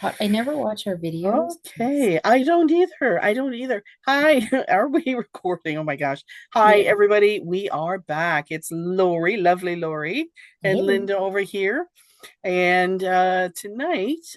I never watch our videos. Okay, I don't either. I don't either. Hi, are we recording? Oh my gosh. Hi, Yeah. everybody. We are back. It's Lori, lovely Lori, and Hey. Linda over here. And tonight,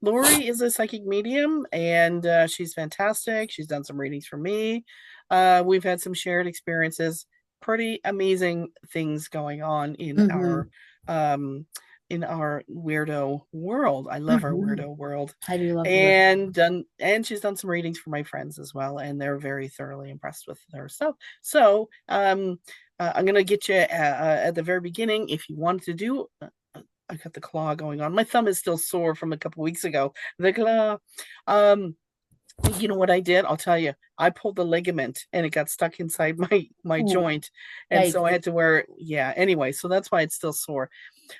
Lori is a psychic medium, and she's fantastic. She's done some readings for me. We've had some shared experiences, pretty amazing things going on Mm-hmm. um, in our weirdo world. I love our Mm-hmm. weirdo world, I do love the word. and she's done some readings for my friends as well, and they're very thoroughly impressed with her stuff. So I'm gonna get you at the very beginning if you wanted to do. I got the claw going on. My thumb is still sore from a couple weeks ago. The claw. Um, you know what I did? I'll tell you. I pulled the ligament and it got stuck inside my Ooh, joint, and so I yikes. had to wear. Yeah. Anyway, so that's why it's still sore.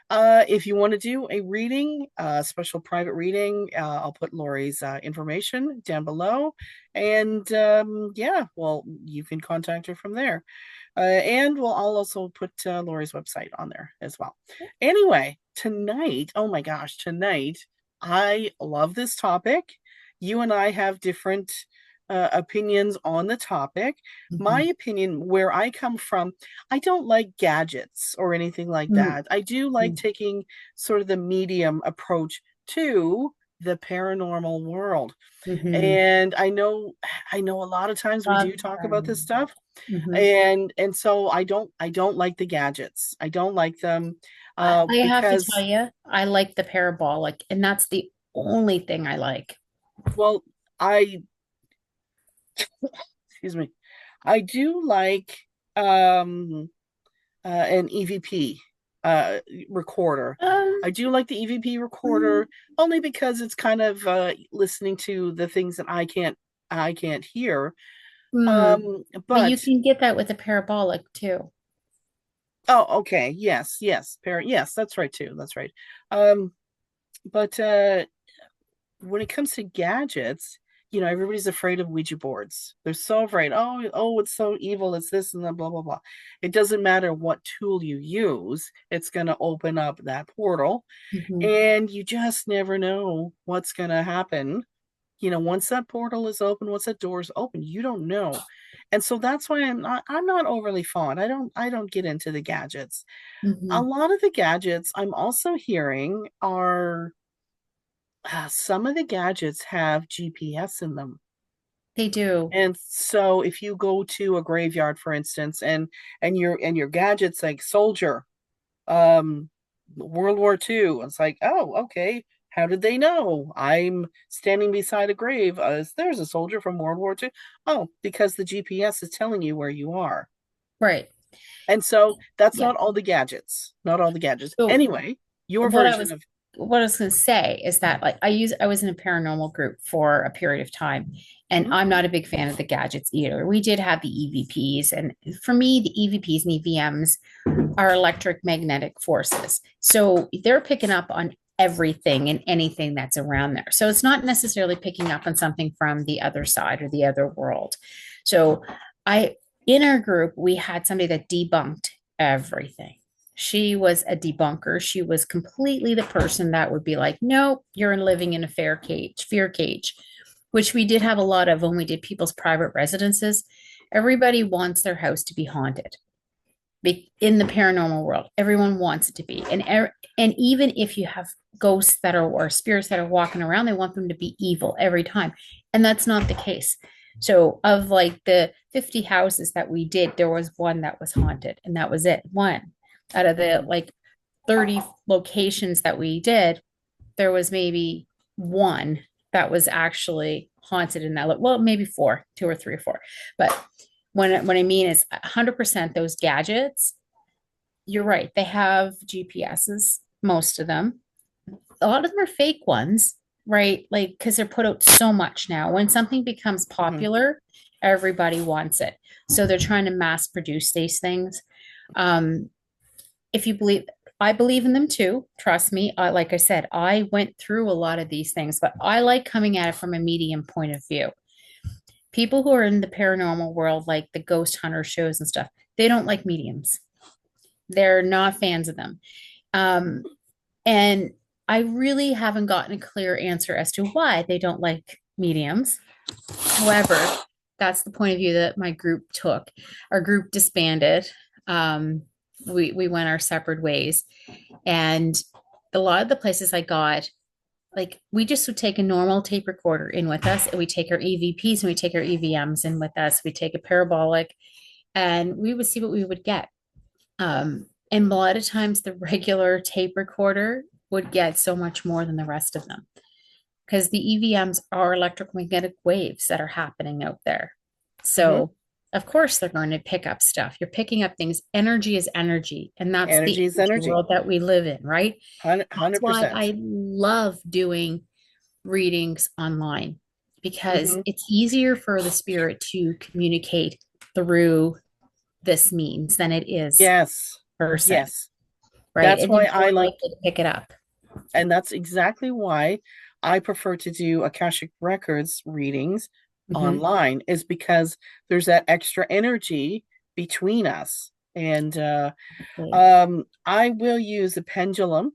If you want to do a reading, special private reading, I'll put Lori's information down below, and yeah, well, you can contact her from there. And I'll also put Lori's website on there as well. Anyway, tonight, oh my gosh, tonight, I love this topic. You and I have different opinions on the topic. My Mm-hmm. opinion, where I come from, I don't like gadgets or anything like that. I do like taking sort of the medium approach to the paranormal world. Mm-hmm. And I know a lot of times we Love do talk about this paranormal. stuff, Mm-hmm. and so I don't like the gadgets. I don't like them I have to tell because, you, I like the parabolic, and that's the only thing I like. well, I excuse me, I do like an EVP uh recorder. Um, I do like the EVP mm, recorder only because it's kind of listening to the things that I can't hear. mm. But you But can get that with a parabolic too. oh, okay. Yes, yes, parent. Yes, that's right too. That's right. Um, but when it comes to gadgets, everybody's afraid of Ouija boards. They're so afraid. Oh, it's so evil. It's this and that, blah, blah, blah. It doesn't matter what tool you use, it's going to open up that portal. Mm-hmm. And you just never know what's going to happen. Once that portal is open, once that door is open, you don't know. And so that's why I'm not overly fond. I don't get into the gadgets. A Mm-hmm. lot of the gadgets I'm also hearing are some of the gadgets have GPS in them. They do. And so if you go to a graveyard, for instance, and your gadget's like soldier, um, World War II, it's like, oh, okay. How did they know I'm standing beside a grave? There's a soldier from World War II. Oh, because the GPS is telling you where you are. Right. And so that's Yeah. not all the gadgets. Not all the gadgets. So Anyway, your what I version was of. what I was going to say is that I was in a paranormal group for a period of time, and Mhm. I'm not a big fan of the gadgets either. We did have the EVPs, and for me the EVPs and EVMs are electric magnetic forces. So they're picking up on everything and anything that's around there. So it's not necessarily picking up on something from the other side or the other world. So I in our group we had somebody that debunked everything. She was a debunker. She was completely the person that would be like, "No, you're living in a fear cage," which we did have a lot of when we did people's private residences. Everybody wants their house to be haunted in the paranormal world. Everyone wants it to be, and even if you have ghosts that are or spirits that are walking around, they want them to be evil every time, and that's not the case. So, of like the 50 houses that we did, there was one that was haunted, and that was it. One out of the Mhm. like 30 locations that we did, there was maybe one that was actually haunted in that. Well, maybe four, two or three or four. But what I mean is 100% those gadgets, you're right. They have GPSs, most of them. A lot of them are fake ones, right? Like, because they're put out so much now. When something becomes Mhm. popular, everybody wants it. So they're trying to mass produce these things. Um, if you believe, I believe in them too. Trust me. Like I said, I went through a lot of these things, but I like coming at it from a medium point of view. People who are in the paranormal world, like the ghost hunter shows and stuff, they don't like mediums. They're not fans of them. Um, and I really haven't gotten a clear answer as to why they don't like mediums. However, that's the point of view that my group took. Our group disbanded. Um, we went our separate ways, and a lot of the places I got, like we just would take a normal tape recorder in with us, and we take our EVPs and we take our EVMs in with us. We take a parabolic, and we would see what we would get. And a lot of times, the regular tape recorder would get so much more than the rest of them because the EVMs are electromagnetic waves that are happening out there. Hmm. So, of course, they're going to pick up stuff. You're picking up things. Energy is energy. And that's the Energy is energy energy. world that we live in, right? That's why 100%. I love doing readings online because Hmm. it's easier for the spirit to communicate through this means than it is Yes. person, Yes. right? That's And why you're I more like, likely to pick it up. and that's exactly why I prefer to do Akashic Records readings Mhm. online, is because there's that extra energy between us. And I will use a pendulum.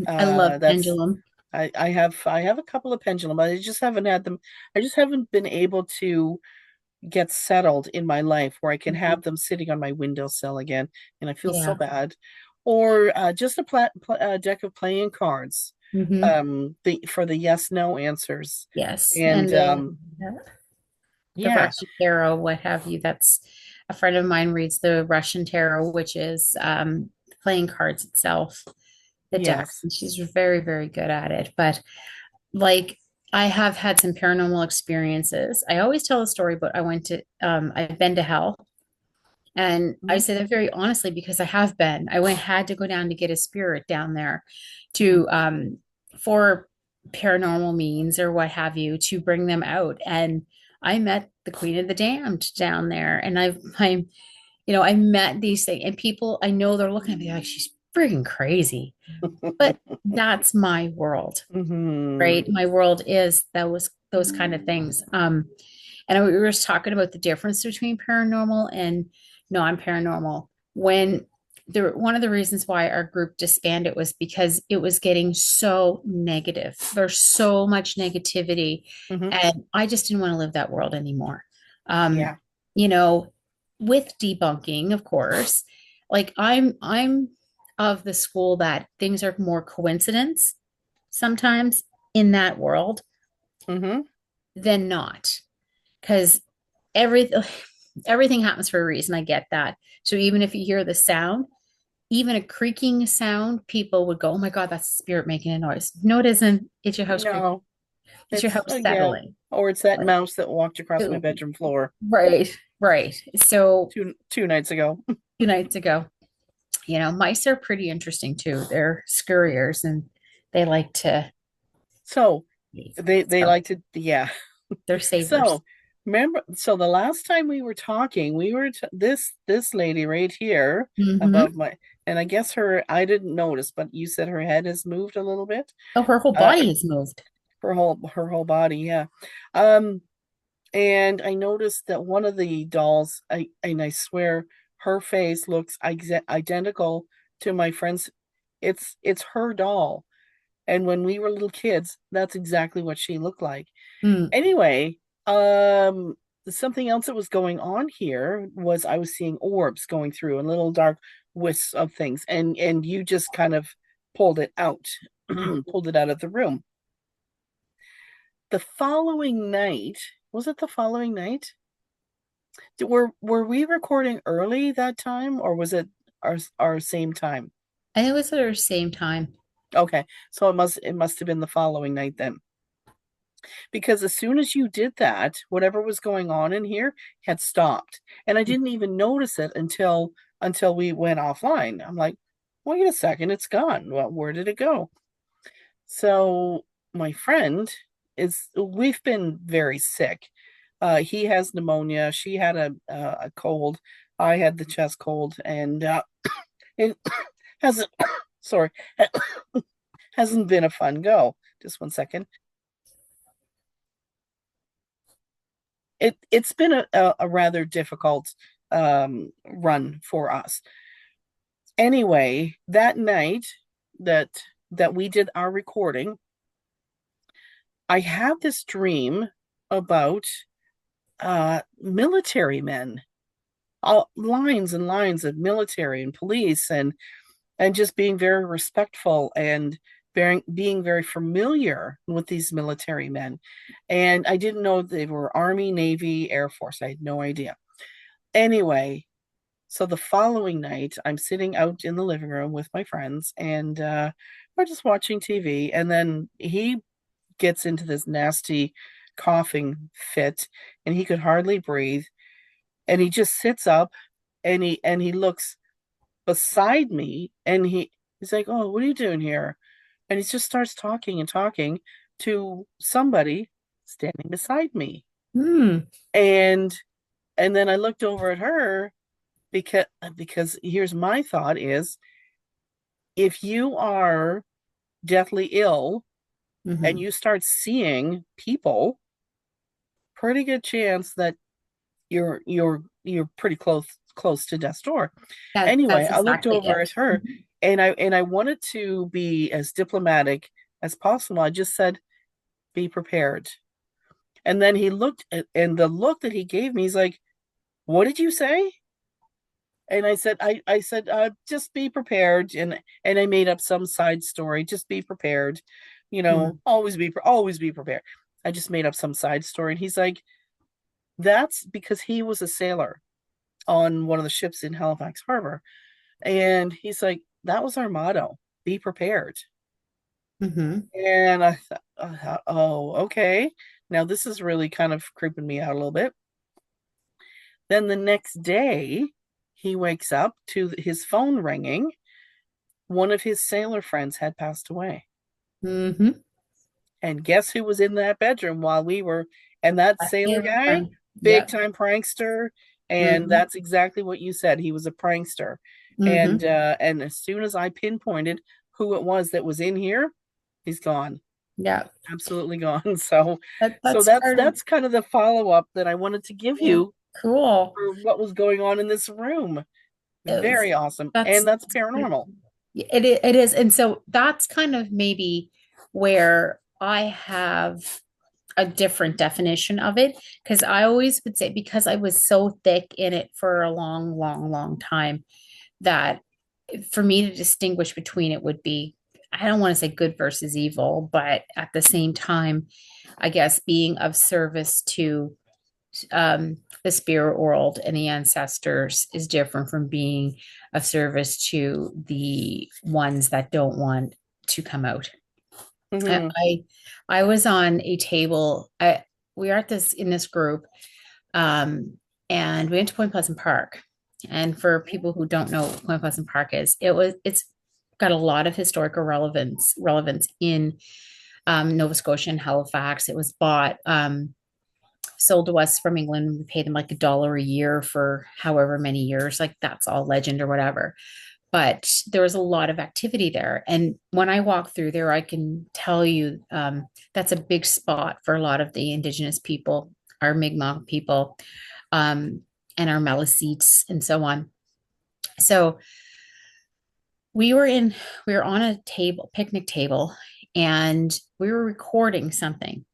I love That's pendulum. I have a couple of pendulum, but I just haven't had them. I just haven't been able to get settled in my life where I can Mhm. have them sitting on my windowsill again, and I feel so Yeah. bad. Or just a deck of playing cards, Hmm. the for the yes no answers, Yes. and And the yeah, Russian tarot, what have you. That's a friend of mine reads the Russian tarot, which is playing cards itself, the decks. yes. And she's very, very good at it. But like I have had some paranormal experiences. I always tell a story, but I've been to hell. And I Mhm. say that very honestly because I have been. Had to go down to get a spirit down there to for paranormal means or what have you to bring them out. And I met the Queen of the Damned down there. And I met these things and people I know they're looking at me like she's freaking crazy. But that's my world, Mhm. right? My world is those kind of things. And we were just talking about the difference between paranormal and non-paranormal. When one of the reasons why our group disbanded was because it was getting so negative. There's so much negativity, Mhm. and I just didn't want to live that world anymore. Um, Yeah. you know, with debunking, of course, like I'm of the school that things are more coincidence sometimes in that world Mhm. than not because everything everything happens for a reason. I get that. So even if you hear the sound, even a creaking sound, people would go, "Oh my God, that's the spirit making a noise." No, it isn't. It's your house creaking. No, It's your it's house yeah, settling. or it's that Like, mouse that walked across my it- bedroom floor right, right. So two nights ago. 2 nights ago, mice are pretty interesting too. They're scurriers and they like to So leave. they So like to, yeah. they're savers. So remember, so the last time we were talking, this lady right here Hmm. above my, and I guess I didn't notice, but you said her head has moved a little bit. Oh, her whole Uh, body is moved. her whole body, yeah. Um, and I noticed that one of the dolls, and I swear her face looks identical to my friend's. It's her doll, and when we were little kids, that's exactly what she looked like. Mm. Anyway, something else that was going on here was I was seeing orbs going through and little dark wisps of things, and you just kind of pulled it out, pulled it out of the room. The following night, was it the following night? Were we recording early that time, or was it our same time? I think it was at the same time. Okay, so it must have been the following night then. Because as soon as you did that, whatever was going on in here had stopped. And I didn't even notice it until we went offline. I'm like, wait a second, it's gone. Well, where did it go? So my friend we've been very sick. He has pneumonia. She had a cold. I had the chest cold, and it hasn't. Sorry, hasn't been a fun go. Just one second. It's been a rather difficult run for us. Anyway, that night that that we did our recording, I had this dream about military men, all lines and lines of military and police, and just being very respectful and being very familiar with these military men. And I didn't know they were Army, Navy, Air Force. I had no idea. Anyway, so the following night, I'm sitting out in the living room with my friends, and we're just watching TV. And then he gets into this nasty coughing fit, and he could hardly breathe. And he just sits up, and he looks beside me, and he's like, "Oh, what are you doing here?" And he just starts talking and talking to somebody standing beside me. Hmm. And and then I looked over at her, because here's my thought is, if you are deathly ill and Mm-hmm. you start seeing people, pretty good chance that you're pretty close to death's door. Anyway, That's I looked exactly over it. at her, Mhm. and I wanted to be as diplomatic as possible. I just said, be prepared. And then he looked at, and the look that he gave me, he's like, "What did you say?" And I said, just be prepared. And I made up some side story. Just be prepared. Mhm. Always be prepared. I just made up some side story. And he's like, that's because he was a sailor on one of the ships in Halifax Harbor. And he's like, that was our motto, be prepared. Mhm. And I thought, oh, okay. Now this is really kind of creeping me out a little bit. Then the next day, he wakes up to his phone ringing. One of his sailor friends had passed away. Mhm. And guess who was in that bedroom while we were, and that A sailor sailor guy, friend. big Yep. time prankster. And Mhm. that's exactly what you said. He was a prankster. And Mhm. as soon as I pinpointed who it was that was in here, he's gone. Yep. Absolutely gone. So so That's that's part of that's kind of the follow-up that I wanted to give yeah. you Cool. for what was going on in this room. It was Very awesome. And that's that's paranormal. it is. And so that's kind of maybe where I have a different definition of it because I always would say because I was so thick in it for a long, long, long time that for me to distinguish between it would be I don't want to say good versus evil, but at the same time, I guess being of service to the spirit world and the ancestors is different from being of service to the ones that don't want to come out. I Hmm. I, I was on a table. We are at this in this group, um, and we went to Point Pleasant Park. And for people who don't know what Point Pleasant Park is, it's got a lot of historical relevance in Nova Scotia and Halifax. It was bought. Sold to us from England. We paid them like $1 a year for however many years. Like that's all legend or whatever. But there was a lot of activity there. And when I walk through there, I can tell you that's a big spot for a lot of the Indigenous people, our Mi'kmaq people, um, and our Maliseets and so on. So we were on a table, picnic table, and we were recording something.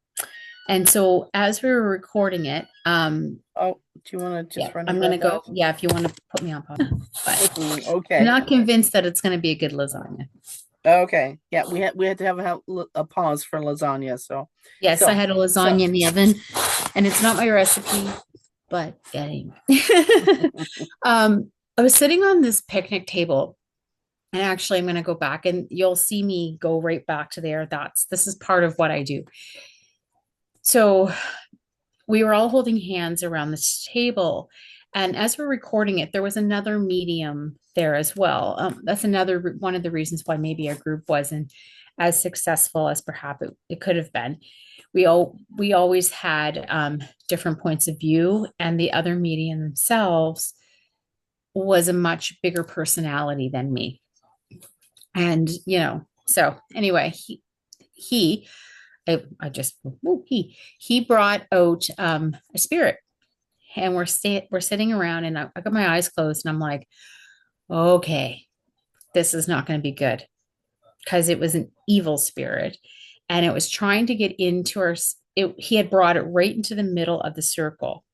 And so as we were recording it, Oh, do you want to yeah, just run and I'm gonna grab go. that? Yeah, if you want to put me on pause, but I'm Okay. not convinced that it's gonna be a good lasagna. Okay. Yeah, we had to have a pause for lasagna. So Yes, I so had a so lasagna in the oven, and it's not my recipe, but anyway. I was sitting on this picnic table, and actually, I'm gonna go back, and you'll see me go right back to there. This is part of what I do. So we were all holding hands around this table. And as we're recording it, there was another medium there as well. That's another one of the reasons why maybe our group wasn't as successful as perhaps it could have been. We always had different points of view, and the other medium themselves was a much bigger personality than me. And so anyway, he I just he brought out a spirit and we're sitting around and I got my eyes closed and I'm like, okay, this is not going to be good because it was an evil spirit, and it was trying to get into he had brought it right into the middle of the circle,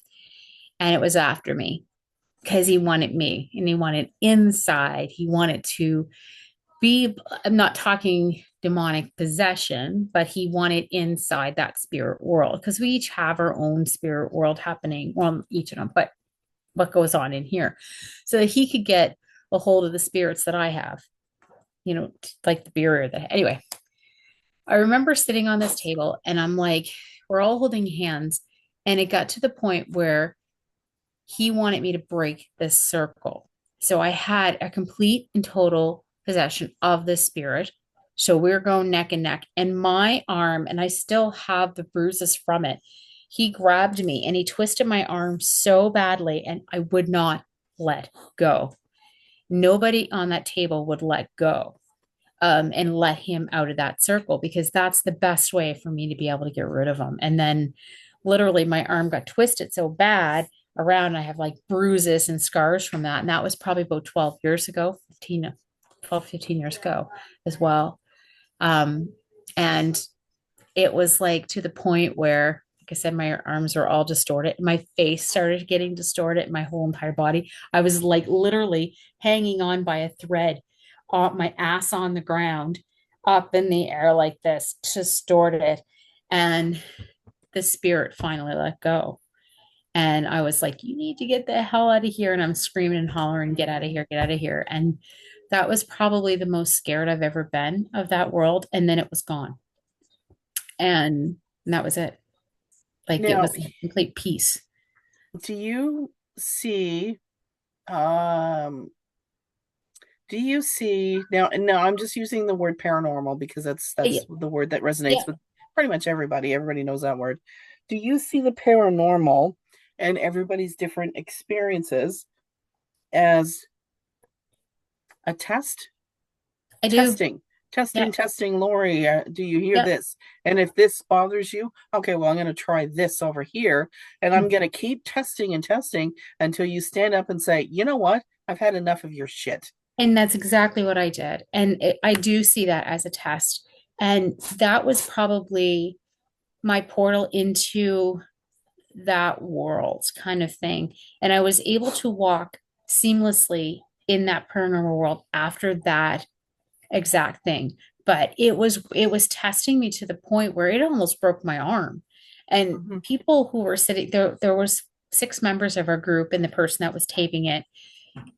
and it was after me because he wanted me, and he wanted inside. He wanted to be, I'm not talking demonic possession, but he wanted inside that spirit world because we each have our own spirit world happening. Well, each of them, but what goes on in here so that he could get a hold of the spirits that I have, like the barrier that, anyway, I remember sitting on this table and I'm like, we're all holding hands. And it got to the point where he wanted me to break this circle. So I had a complete and total possession of the spirit. So we are going neck and neck. And my arm, and I still have the bruises from it, he grabbed me and he twisted my arm so badly, and I would not let go. Nobody on that table would let go, and let him out of that circle, because that's the best way for me to be able to get rid of him. And then literally my arm got twisted so bad around. I have like bruises and scars from that. And that was probably about 12 years ago, 15 years ago as well. And it was like to the point where, like I said, my arms were all distorted. My face started getting distorted, my whole entire body. I was like literally hanging on by a thread, my ass on the ground, up in the air like this, distorted. And the spirit finally let go. And I was like, you need to get the hell out of here. And I'm screaming and hollering, get out of here, get out of here. And that was probably the most scared I've ever been of that world. And then it was gone. And that was it. Like it Now, was complete peace. do you see um do you see now, and now I'm just using the word paranormal because Yeah. that's the word that resonates Yeah. with pretty much everybody. Everybody knows that word. Do you see the paranormal and everybody's different experiences as a test? I do. Testing, Yeah. testing, Lori, do you hear Yeah. this? And if this bothers you, okay, well, I'm going to try this over here. And I'm going to keep testing and testing until you stand up and say, you know what? I've had enough of your shit. And that's exactly what I did. And I do see that as a test. And that was probably my portal into that world kind of thing. And I was able to walk seamlessly in that paranormal world after that exact thing. But it was testing me to the point where it almost broke my arm. And Mm-hmm. people who were sitting there was six members of our group, and the person that was taping it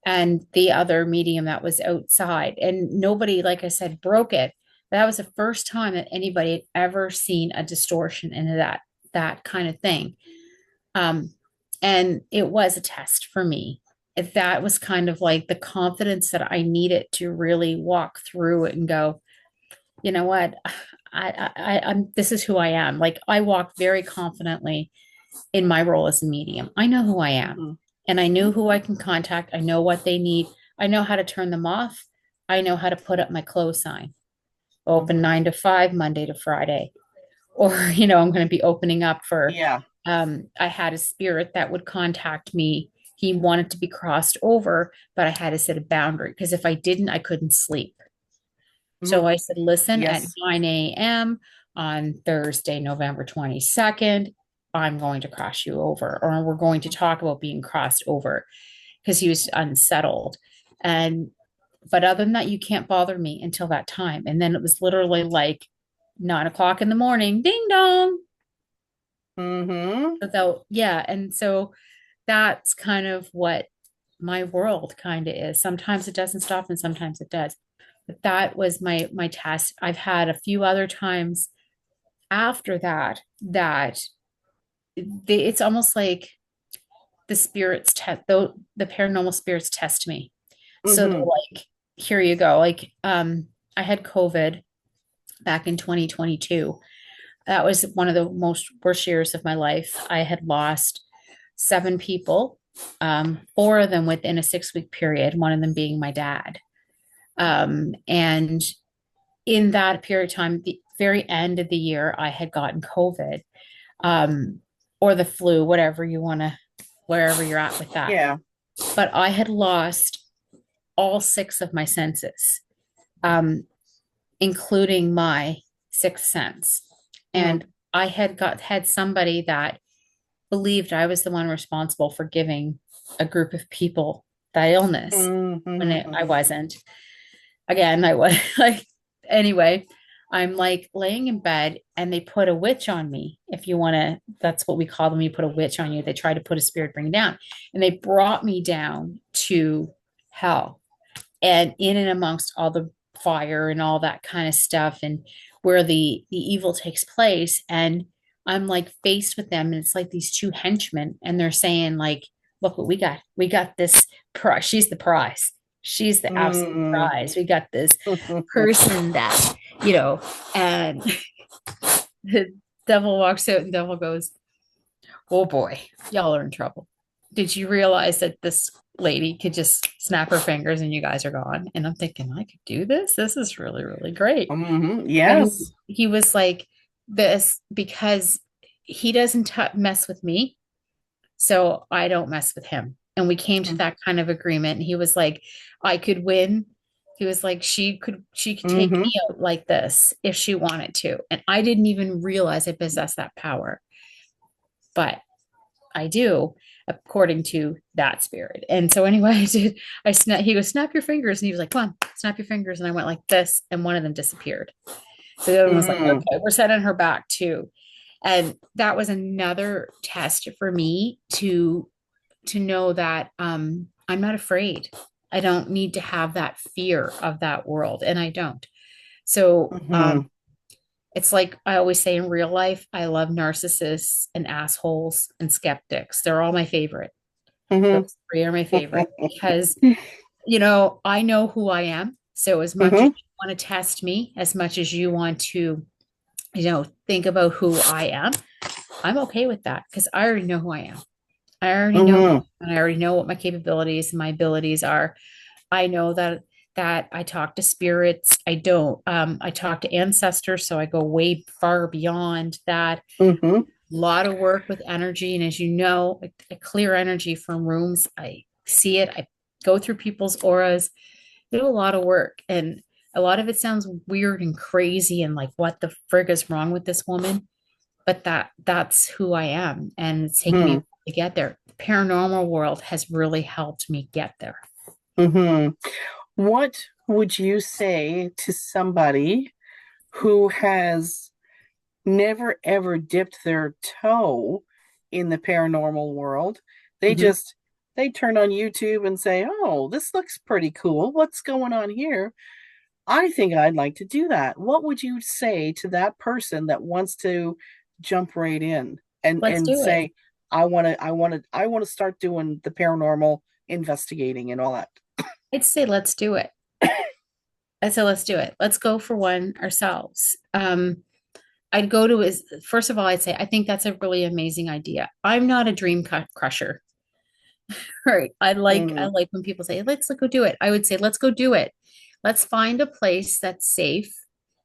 and the other medium that was outside. And nobody, like I said, broke it. That was the first time that anybody had ever seen a distortion into that kind of thing. Um, and it was a test for me. That was kind of like the confidence that I needed to really walk through it and go, you know what? I'm this is who I am. Like I walk very confidently in my role as a medium. I know who I am, Mm-hmm. and I know who I can contact. I know what they need. I know how to turn them off. I know how to put up my close sign. Open Mm-hmm. 9 to 5, Monday to Friday. Or, I'm going to be opening up for, Yeah. I had a spirit that would contact me. He wanted to be crossed over, but I had to set a boundary because if I didn't, I couldn't sleep. Mm-hmm. So I said, listen, at Yes. 9 a.m. on Thursday, November 22nd, I'm going to cross you over, or we're going to talk about being crossed over because he was unsettled. And, but other than that, you can't bother me until that time. And then it was literally like 9 o'clock in the morning, ding dong. Mm-hmm. So, yeah. And so that's kind of what my world kind of is. Sometimes it doesn't stop and sometimes it does. But that was my test. I've had a few other times after that it's almost like the spirits test, though the paranormal spirits test me. So they're Mm-hmm. like, here you go. Like I had COVID back in 2022. That was one of the most worst years of my life. I had lost 7 people, four of them within a 6-week period, one of them being my dad. And in that period of time, the very end of the year, I had gotten COVID, um, or the flu, whatever you want to, wherever you're at with that. Yeah. But I had lost all 6 of my senses. Um, including my sixth sense. Mm-hmm. And I had somebody that believed I was the one responsible for giving a group of people that illness when I Mm-hmm. wasn't. Again, I was like, anyway, I'm like laying in bed and they put a witch on me. If you want to, that's what we call them. You put a witch on you. They try to put a spirit bring down. And they brought me down to hell and in and amongst all the fire and all that kind of stuff and where the evil takes place. And I'm like faced with them and it's like these two henchmen and they're saying like, look what we got this prize. She's the prize, she's the absolute Mm-hmm. prize. We got this person that, you know. And the devil walks out and devil goes, oh boy, y'all are in trouble. Did you realize that this lady could just snap her fingers and you guys are gone? And I'm thinking, I could do this. This is really, really great. Mm-hmm. And Yes. he was like, this because he doesn't mess with me. So I don't mess with him. And we came to that kind of agreement. And he was like, I could win. He was like, she could take Mm-hmm. me out like this if she wanted to. And I didn't even realize I possessed that power. But I do, according to that spirit. And so anyway, he goes, snap your fingers. And he was like, come on, snap your fingers. And I went like this, and one of them disappeared. So the other one was like, Mm-hmm. okay, we're sending her back too. And that was another test for me to know that I'm not afraid. I don't need to have that fear of that world. And I don't. So Mm-hmm. it's like I always say in real life, I love narcissists and assholes and skeptics. They're all my favorite. Mm-hmm. Those three are my favorite because, I know who I am. So as much as Mm-hmm. you want to test me, as much as you want to, think about who I am, I'm okay with that because I already know who I am. I already know, Mm-hmm. and I already know what my capabilities and my abilities are. I know that I talk to spirits. I talk to ancestors, so I go way far beyond that. Mm-hmm. Lot of work with energy. And as you know, I clear energy from rooms. I see it. I go through people's auras. I do a lot of work. And a lot of it sounds weird and crazy and like, what the frig is wrong with this woman? But that's who I am. And it's taken me to get there. The paranormal world has really helped me get there. Mm-hmm. What would you say to somebody who has never ever dipped their toe in the paranormal world? They Mhm. just they turn on YouTube and say, "Oh, this looks pretty cool. What's going on here? I think I'd like to do that." What would you say to that person that wants to jump right in Let's and do it. say, I want to start doing the paranormal investigating and all that." I'd say let's do it. I said let's do it. Let's go for one ourselves. I'd go to his first of all, I'd say I think that's a really amazing idea. I'm not a dream crusher. Right. I Mm-hmm. like when people say, let's go do it. I would say, let's go do it. Let's find a place that's safe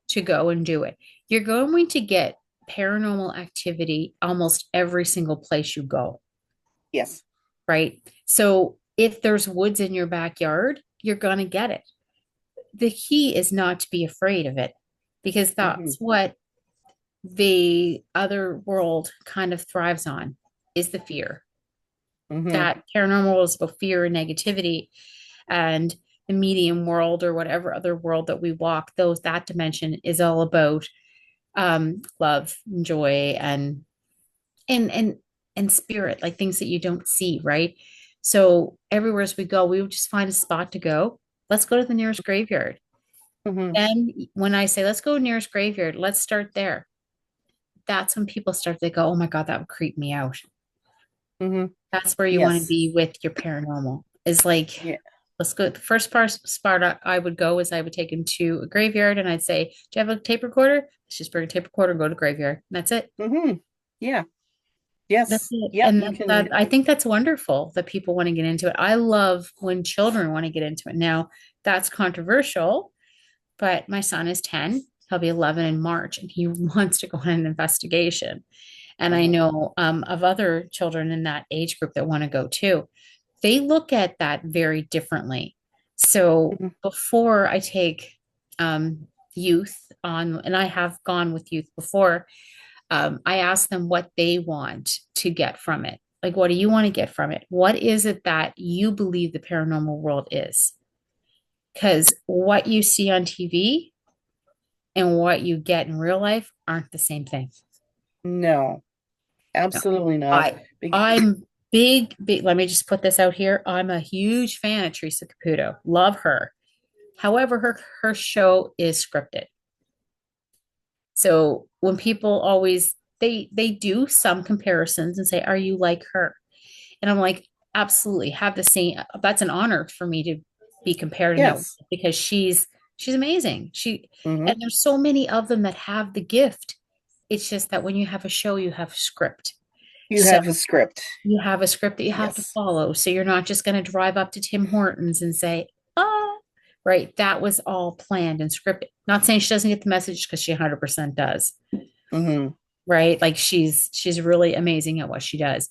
to go and do it. You're going to get paranormal activity almost every single place you go, Yes. right? So if there's woods in your backyard, you're going to get it. The key is not to be afraid of it because Mm-hmm. that's what the other world kind of thrives on is the fear. Mm-hmm. That paranormal is about fear and negativity, and the medium world or whatever other world that we walk, that dimension is all about love and joy and and and spirit, like things that you don't see, right? So everywhere as we go, we would just find a spot to go. Let's go to the nearest graveyard. Mm-hmm. And when I say let's go nearest graveyard, let's start there. That's when people start to go, oh my God, that would creep me out. Mm-hmm. That's where you want to Yes. be with your paranormal. Is like, Yeah. let's go. The first spot I would go is I would take him to a graveyard and I'd say, do you have a tape recorder? Let's just bring a tape recorder and go to graveyard. And that's it. Mm-hmm. Yeah. That's Yes. it. Yep. And You that can. I think that's wonderful that people want to get into it. I love when children want to get into it. Now, that's controversial, but my son is 10. He'll be 11 in March, and he wants to go on an investigation. And I Uh-huh. know of other children in that age group that want to go too. They look at that very differently. So Mhm. before I take youth on, and I have gone with youth before. I ask them what they want to get from it. Like, what do you want to get from it? What is it that you believe the paranormal world is? Because what you see on TV and what you get in real life aren't the same thing. No, No. absolutely not. I I'm big. Let me just put this out here. I'm a huge fan of Teresa Caputo. Love her. However, her show is scripted. So when people always they do some comparisons and say, "Are you like her?" And I'm like, absolutely, have the same. That's an honor for me to be compared in that way Yes. because she's amazing. Hmm. And there's so many of them that have the gift. It's just that when you have a show, you have a script. You So have a script. you have a script that you have to Yes. follow. So you're not just going to drive up to Tim Hortons and say, oh, right. That was all planned and scripted. Not saying she doesn't get the message because she 100% does. Hmm. Right. Like she's really amazing at what she does.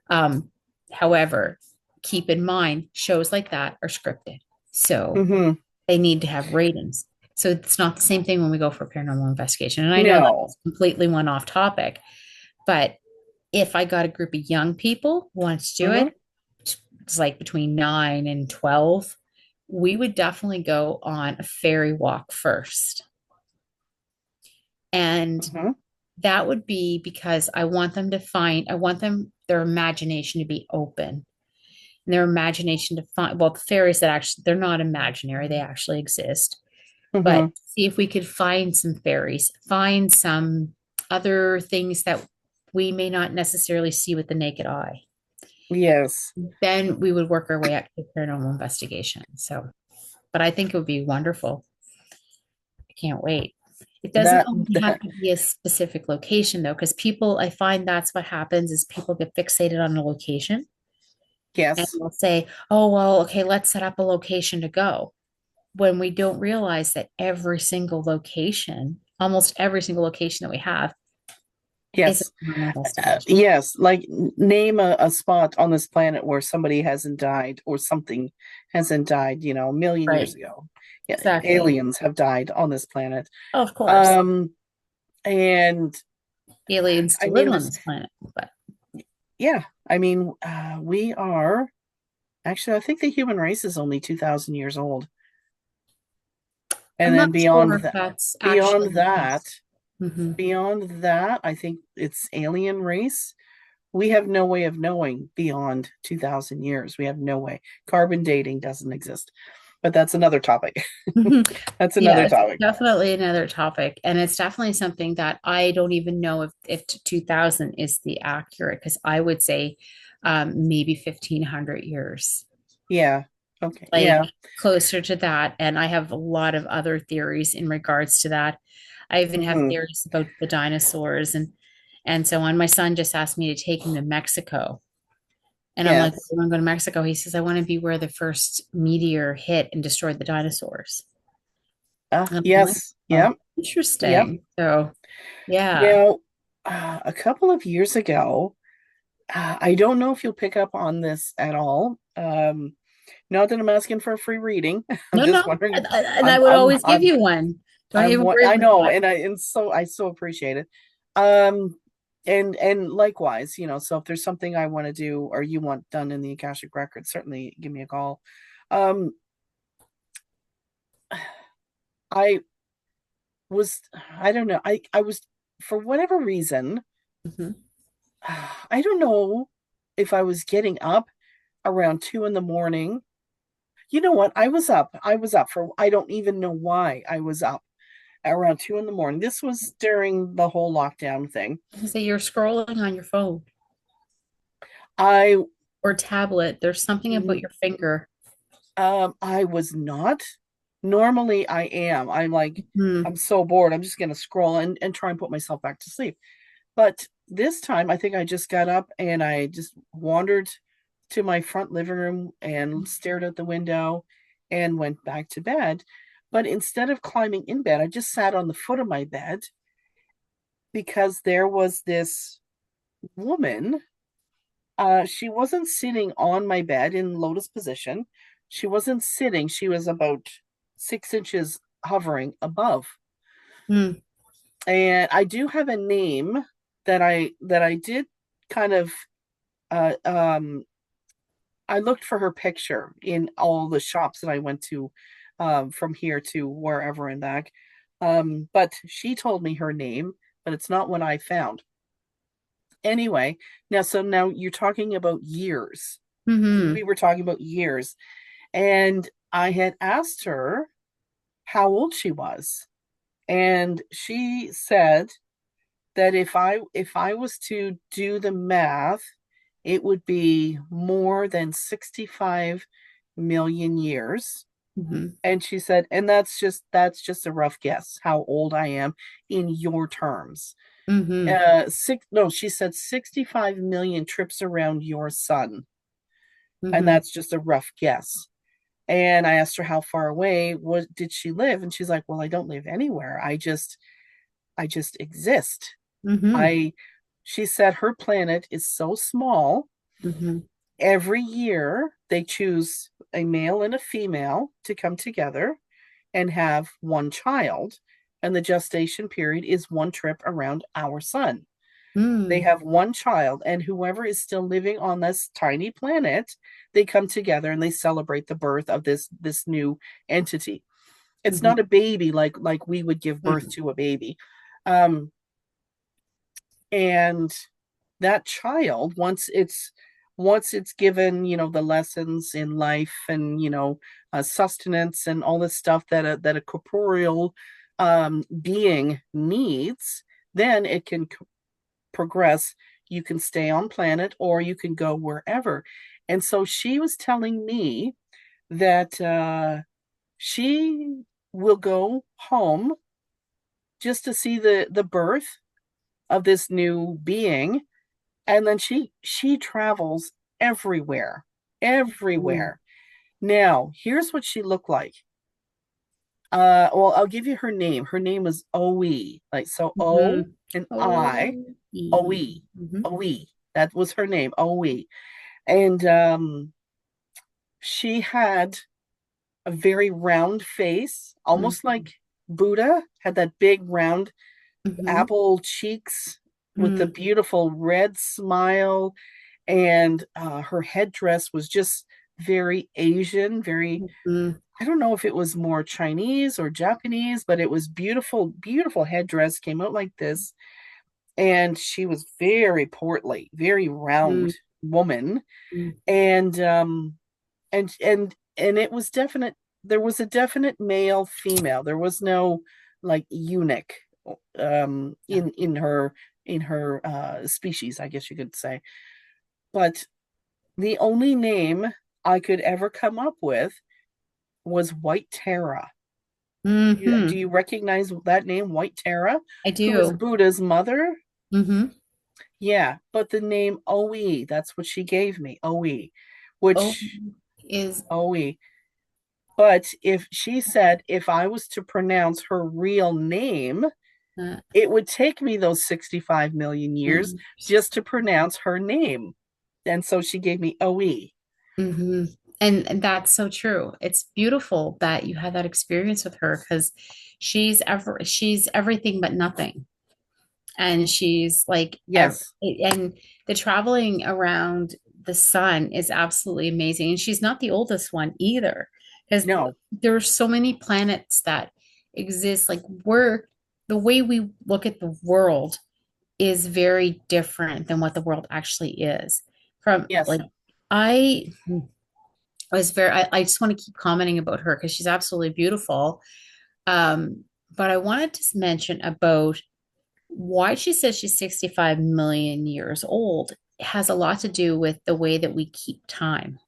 Um, However, keep in mind shows like that are scripted. So Hmm. they need to have ratings. So it's not the same thing when we go for paranormal investigation. And I know No. that's completely one off topic, but if I got a group of young people who want to do Hmm. it, it's like between 9 and 12, we would definitely go on a fairy walk first. And Hmm. that would be because I want them, their imagination to be open and their imagination to find, well, the fairies that actually, they're not imaginary, they actually exist. But Hmm. see if we could find some fairies, find some other things that we may not necessarily see with the naked eye. Yes. Then we would work our way up to paranormal investigation. So, but I think it would be wonderful. I can't wait. It doesn't That, only have that to be a specific location though, because people, I find that's what happens is people get fixated on a location and yes. they'll say, oh, well, okay, let's set up a location to go. When we don't realize that every single location, almost every single location that we have is a Yes. paranormal investigation. Yes. Like name a spot on this planet where somebody hasn't died or something hasn't died, a million years Right. ago. Yeah. Exactly. Aliens have died on this planet. Oh, of course. Um, and Aliens I to live mean on this, this planet, but yeah. I mean, we are actually, I think the human race is only 2,000 years old. And I'm then not sure if that's actually beyond the that, case. Hmm. I think it's alien race. We have no way of knowing beyond 2,000 years. We have no way. Carbon dating doesn't exist, but that's another topic. That's Yeah, another it's topic. definitely another topic. And it's definitely something that I don't even know if 2000 is the accurate, because I would say maybe 1500 years, Yeah. Okay. like Yeah. closer to that. And I have a lot of other theories in regards to that. I even have Hmm. theories about the dinosaurs and so on. My son just asked me to take him to Mexico. And I'm like, Yes. I want to go to Mexico. He says, I want to be where the first meteor hit and destroyed the dinosaurs. And I'm like, Yes. oh, Yep. Yep. interesting. So, yeah. Now, a couple of years ago, I don't know if you'll pick up on this at all. Not that I'm asking for a free reading. I'm No, just no. wondering. And I would always give you one. Don't I'm even what worry I about know, that. I so appreciate it. Um, and likewise, so if there's something I want to do or you want done in the Akashic Records, certainly give me a call. Um, I was, I don't know, I was for whatever reason, Mhm. I don't know if I was getting up around 2 in the morning. You know what? I was up for I don't even know why I was up around 2 in the morning. This was during the whole lockdown thing. So you're scrolling on your phone I or tablet. There's something about your finger. I was not. Normally I am. I'm like, Hmm. I'm so bored. I'm just gonna scroll and try and put myself back to sleep. But this time I think I just got up and I just wandered to my front living room and stared out the window and went back to bed. But instead of climbing in bed, I just sat on the foot of my bed because there was this woman. She wasn't sitting on my bed in lotus position. She wasn't sitting. She was about 6 inches hovering above. Mm, And I do have a name that I did kind of uh um I looked for her picture in all the shops that I went to, from here to wherever and back. But she told me her name, but it's not what I found. Anyway, now you're talking about years. hmm We were talking about years, and I had asked her how old she was, and she said that if I was to do the math, it would be more than 65 million years. hmm And she said, and that's just a rough guess how old I am in your terms. hmm Six, no, she said 65 million trips around your sun, and hmm that's just a rough guess. And I asked her how far away what did she live, and she's like, "Well, I don't live anywhere. I just exist." hmm I She said her planet is so small. hmm Every year they choose a male and a female to come together and have one child, and the gestation period is one trip around our sun. They hmm have one child, and whoever is still living on this tiny planet, they come together and they celebrate the birth of this new entity. It's hmm not a baby like we would give birth hmm to a baby. Um, and that child, once it's given, the lessons in life, and sustenance and all this stuff that a corporeal being needs, then it can progress. You can stay on planet or you can go wherever. And so she was telling me that she will go home just to see the birth of this new being, and then she travels everywhere, hmm everywhere. Now here's what she looked like. Well, I'll give you her name. Her name was Oe, like, so O hmm and I. Oh, Oe. hmm Oe. That was her name, Oe. And she had a very round face, almost hmm like Buddha, had that big round hmm apple cheeks with the beautiful red smile. And her headdress was just very Asian, very, hmm I don't know if it was more Chinese or Japanese, but it was beautiful, beautiful headdress, came out like this. And she was very portly, very round woman. And it was definite. There was a definite male female. There was no like eunuch Yeah. in her species, I guess you could say. But the only name I could ever come up with was White Tara. Do hmm you recognize that name, White Tara, I who is do. Buddha's mother? hmm Yeah, but the name Oe, that's what she gave me, Oe, Oh, which is Oe. But if she said if I was to pronounce her real name, uh, it would take me those 65 million years just to pronounce her name. And so she gave me Oe. hmm And that's so true. It's beautiful that you had that experience with her because she's everything but nothing. And she's like Yes. and the traveling around the sun is absolutely amazing. And she's not the oldest one either, because No. there's so many planets that exist. Like the way we look at the world is very different than what the world actually is. From Yes. like I was very I just want to keep commenting about her because she's absolutely beautiful. But I wanted to mention about why she says she's 65 million years old. It has a lot to do with the way that we keep time.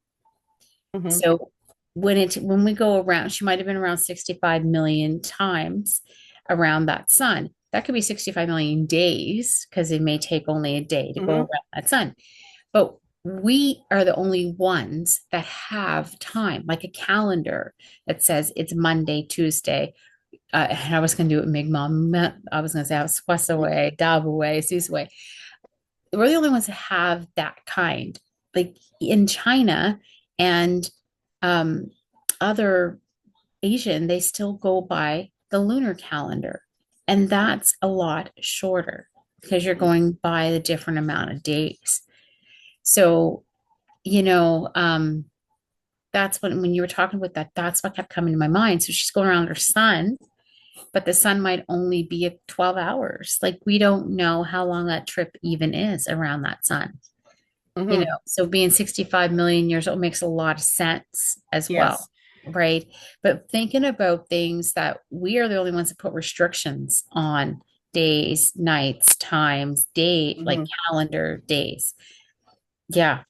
Hmm. So when we go around, she might have been around 65 million times around that sun. That could be 65 million days because it may take only a day to go Hmm. around that sun. But we are the only ones that have time, like a calendar that says it's Monday, Tuesday. And I was going to do it Mi'kmaq. I was going to say I was Squess away, Dab away, Sus away. We're the only ones that have that kind. Like in China and other Asian, they still go by the lunar calendar. And that's a lot shorter because you're going by the different amount of days. So, you know, that's when you were talking about that, that's what kept coming to my mind. So she's going around her son, but the sun might only be at 12 hours. Like we don't know how long that trip even is around that sun. Hmm. So being 65 million years old makes a lot of sense as well, Yes. right? But thinking about things that we are the only ones that put restrictions on days, nights, times, date, like Hmm. calendar days. Yeah,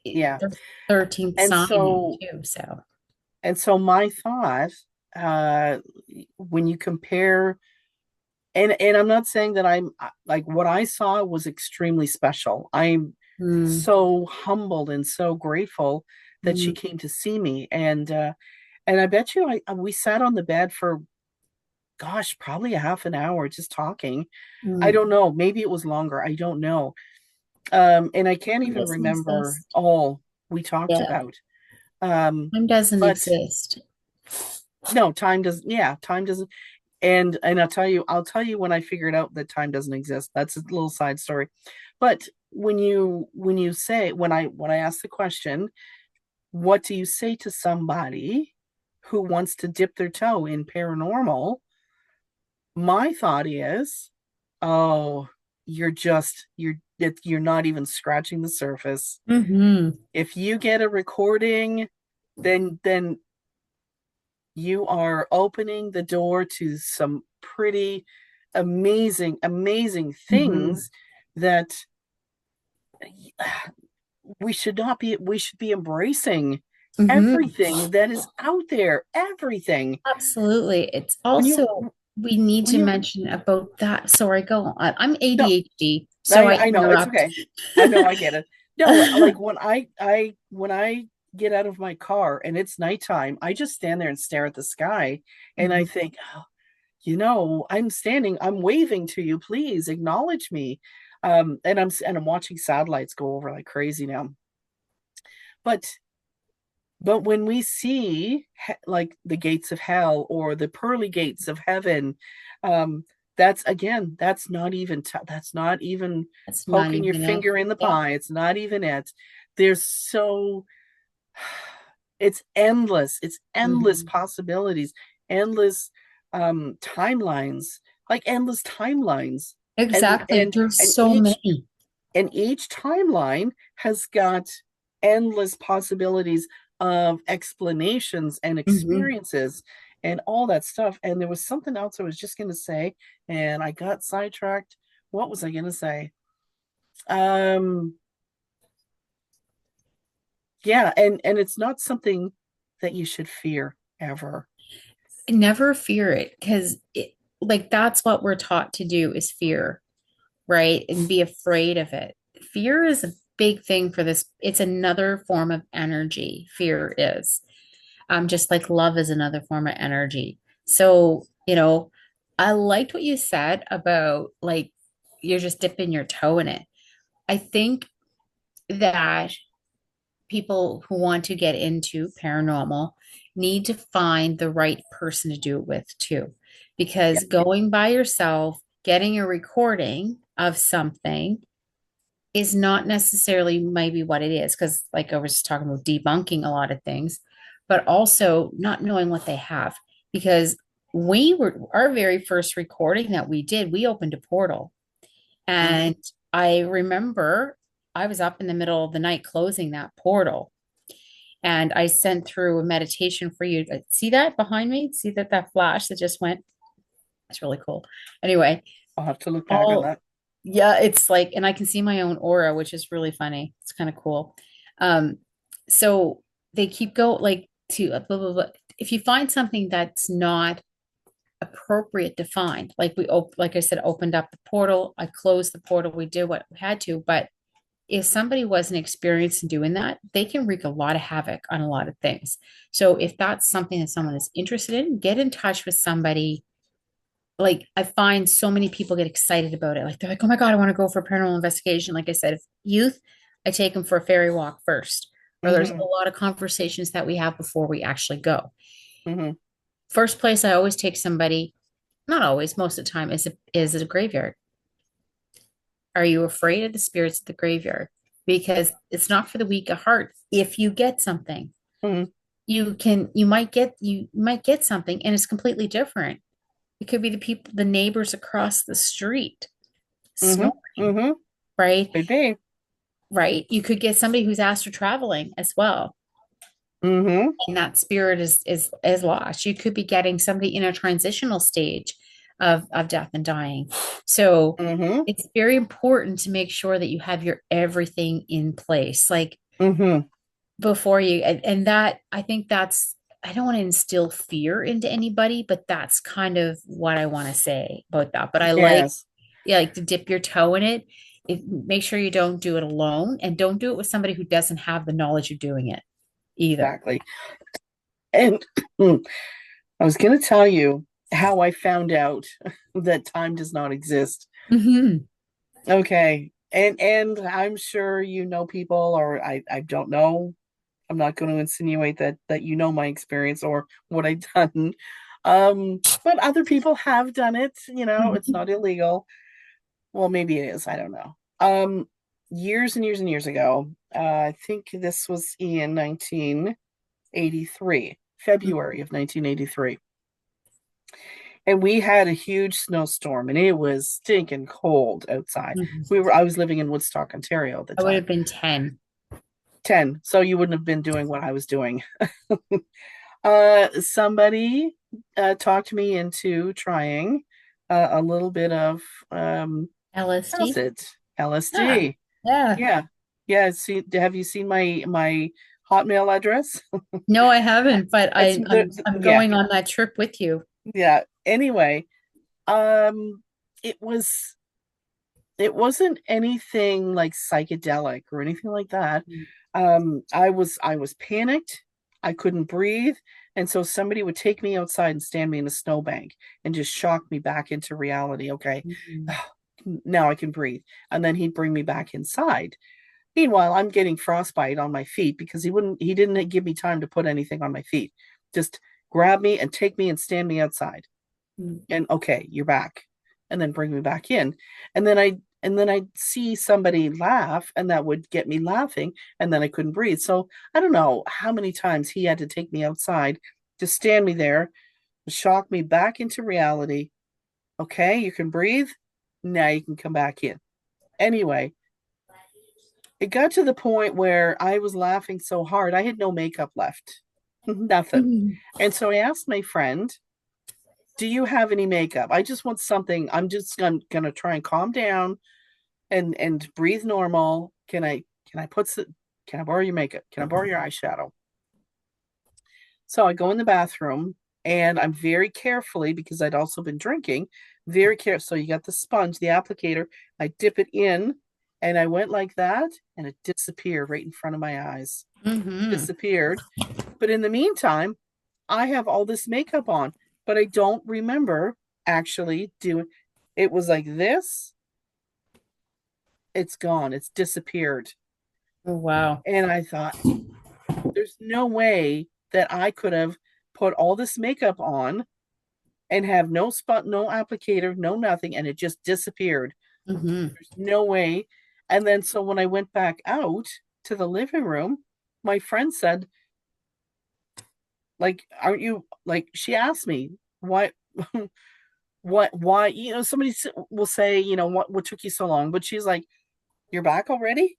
Yeah. there's 13th And sign so, too. So, my thought, uh, when you compare, and I'm not saying that I'm like, what I saw was extremely special. I'm mm, so humbled and so grateful that she mm, came to see me, and I bet you, we sat on the bed for, gosh, probably a half an hour just talking. I mm. don't know, maybe it was longer. I don't know. And I can't Time even doesn't remember exist. all we talked Yeah, about. Um, time doesn't but exist. no, time doesn't. Yeah, time doesn't. And I'll tell you when I figured out that time doesn't exist. That's a little side story. But when I ask the question, what do you say to somebody who wants to dip their toe in paranormal? My thought is, oh, you're not even scratching the surface. Hmm. If you get a recording, then you are opening the door to some pretty amazing Hmm. things that we should be embracing Hmm. everything that is out there, everything. Absolutely. It's When you also, we need when to you mention about that. Sorry, go on. I'm no, ADHD, so I I know it's interrupt. okay. I know I get it. No, like when I get out of my car and it's nighttime, I just stand there and stare at the sky, and I Mhm. think, oh, I'm waving to you, please acknowledge me. And I'm watching satellites go over like crazy now. But when we see like the gates of hell or the pearly gates of heaven, um, that's not even That's not poking your even it. finger in the Yeah. pie. It's not even it. There's so it's endless Mhm. possibilities, endless timelines, like endless timelines. and Exactly. and There's and so many. each timeline has got endless possibilities of explanations and Hmm. experiences and all that stuff. And there was something else I was just going to say, and I got sidetracked. What was I going to say? Um, yeah, and it's not something that you should fear ever. Never fear it because like that's what we're taught to do is fear, right? And be afraid of it. Fear is a big thing for this. It's another form of energy. Fear is. Just like love is another form of energy. So, I liked what you said about like you're just dipping your toe in it. I think that people who want to get into paranormal need to find the right person to do it with too. Yeah. Because going by yourself, getting a recording of something is not necessarily maybe what it is. Because, like I was just talking about debunking a lot of things, but also not knowing what they have. Because our very first recording that we did, we opened a portal. Hmm. And I remember I was up in the middle of the night closing that portal. And I sent through a meditation for you. See that behind me? See that flash that just went? It's really cool. Anyway, I'll have to look back on all that. yeah, it's like, and I can see my own aura, which is really funny. It's kind of cool. Um, so they keep go like to blah, blah, blah. If you find something that's not appropriate to find, like I said, opened up the portal, I closed the portal, we did what we had to, but if somebody wasn't experienced in doing that, they can wreak a lot of havoc on a lot of things. So if that's something that someone is interested in, get in touch with somebody. Like I find so many people get excited about it. Like they're like, oh my God, I want to go for a paranormal investigation. Like I said, if youth, I take them for a fairy walk first. Or there's a Hmm. lot of conversations that we have before we actually go. Hmm. First place I always take somebody, not always, most of the time, is it a graveyard? Are you afraid of the spirits of the graveyard? Because it's not for the weak of heart. If you get something, Mm-hmm. you might get something and it's completely different. It could be the neighbors across the street Mm-hmm. snoring, Mm-hmm. right? Could be. Right. You could get somebody who's astral traveling as well. Mm-hmm. And that spirit is lost. You could be getting somebody in a transitional stage of death and dying. So Mm-hmm. it's very important to make sure that you have your everything in place. Like Mm-hmm. before you and that I think that's I don't want to instill fear into anybody, but that's kind of what I want to say about that. But I like Yes, yeah, like to dip your toe in it. Make sure you don't do it alone and don't do it with somebody who doesn't have the knowledge of doing it either. exactly. And I was going to tell you how I found out that time does not exist. Hmm. Okay. And I'm sure you know people, or I don't know. I'm not going to insinuate that you know my experience or what I've done. But other people have done it, it's Hmm. not illegal. Well, maybe it is, I don't know. Years and years and years ago, I think this was in 1983, February of 1983. And we had a huge snowstorm and it was stinking cold outside. Hmm. I was living in Woodstock, Ontario at the I would time. have been 10. 10. So you wouldn't have been doing what I was doing. Somebody talked me into trying a little bit of LSD. acid, Yeah. LSD. Yeah. Yeah. Yeah, have you seen my Hotmail address? No, I haven't, but It's I'm yeah. going on that trip with you. Yeah. Anyway, um it was it wasn't anything like psychedelic or anything like that. I was panicked. I couldn't breathe. And so somebody would take me outside and stand me in a snowbank and just shock me back into reality. Okay, Mhm. now I can breathe. And then he'd bring me back inside. Meanwhile, I'm getting frostbite on my feet because he didn't give me time to put anything on my feet. Just grab me and take me and stand me outside. And okay, you're back. And then bring me back in. And then I'd see somebody laugh and that would get me laughing and then I couldn't breathe. So I don't know how many times he had to take me outside to stand me there, shock me back into reality. Okay, you can breathe. Now you can come back in. Anyway, it got to the point where I was laughing so hard, I had no makeup left. Nothing. Mhm. And so I asked my friend, do you have any makeup? I just want something. I'm just gonna try and calm down and breathe normal. Can I borrow your makeup? Can I borrow your eyeshadow? So I go in the bathroom and I'm very carefully, because I'd also been drinking, very careful. So you got the sponge, the applicator, I dip it in and I went like that and it disappeared right in front of my eyes. Mhm. Disappeared. But in the meantime, I have all this makeup on, but I don't remember actually doing it. Was like this, it's gone, it's disappeared. Oh, wow. And I thought, there's no way that I could have put all this makeup on and have no spot, no applicator, no nothing, and it just disappeared. Hmm. There's no way. And then so when I went back out to the living room, my friend said, like, aren't you like, she asked me, what why, somebody will say, what took you so long, but she's like, you're back already.